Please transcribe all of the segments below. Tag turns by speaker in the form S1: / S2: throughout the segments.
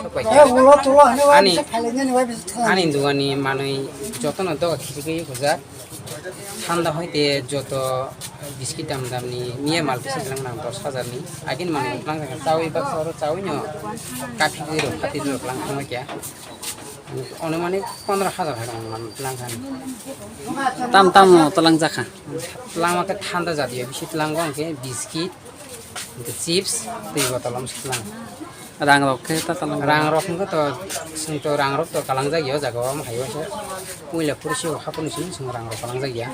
S1: সবাই আনি দোকানি মানে যত না দোকা খেতে খোঁজা ঠান্ডা হইতে যত বিস্কিট দাম দামনি নিয়ে মাল বেশি দিলাম না 10,000 আগের মানে লাং চাউই বা চাউই ন কাঠি দিয়ে খাতি দিয়ে লাং সময় কে অনুমানিক 15,000 হয় লাংখান
S2: তাম তাম তলাং জাখা
S1: লামাকে ঠান্ডা জাতীয় বেশি লাঙ্গো আনকে বিস্কিট চিপস দুই বোতল লাং
S2: রাং রক্ষে তা তলাং
S1: রাং রকমকে তো তো রাং রক তো কালাং জায়গায় জায়গাও হাইও আছে মহিলা পুরুষে হাপুনিসি जों রাং রক কালাং জায়গায়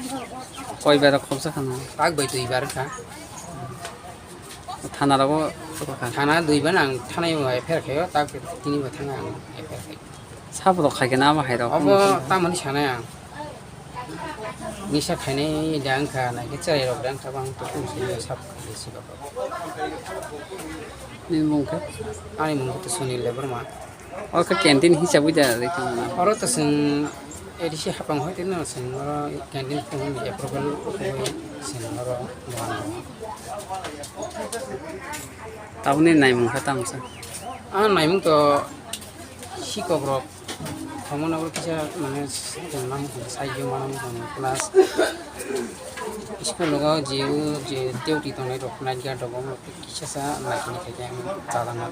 S2: কয়বার খব জাখানো
S1: পাক বাই দুইবার খা
S2: থানারাবো
S1: থানা দুইবার আं থানায় এফেয়ারखायो তা তিনিবার थाङा आं एफेयारखायो
S2: साबो खायगे ना बाहायराव
S1: अब तामानि साना आं निसा खायनाय दा आंखा नायखे चाराय रक दा आंखा आं तो फुंसे साब खायसिबाबो
S2: नि मुंखो
S1: आंनि मुंखौ तो सुनिल बोरमा
S2: अके कैंटीन हिसाबै जा रेखना
S1: अरो तो जों एदिसि हापां हयते न जों अरो कैंटीन फोन एप्रुवेल होय जों अरो
S2: तावनि नाय मुंखो तामसा
S1: आं नायमुं तो शिকক रक भ्रमणआव किसा माने जों नाम साइयो मानाम प्लास स्कुलाव जेउ जे डिउटी दंनाय रक नाइट गार्ड दङ किसा नायनि थाखाय आं जालांना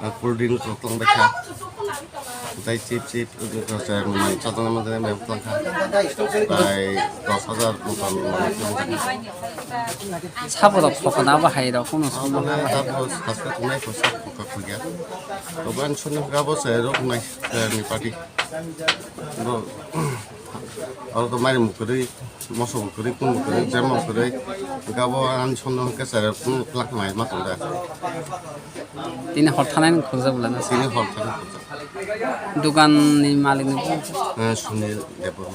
S1: दा
S3: cold drink lang baca dai chip saya main catatan mana main pelang dai 10,000 bukan
S2: साबो खखना बाहायराव कोनो सम
S3: tapos hasil tunai kosak buka kerja kemudian sunnah gabo saya rok naik dari pagi kalau tu main mukuri masuk mukuri pun mukuri jam mukuri gabo an sunnah ke saya pun pelang main matang dah
S2: तिनी हरथानाय खोजा बुलाना
S3: sini hal tak
S2: दुकाननि मालिकनि
S3: sunil debor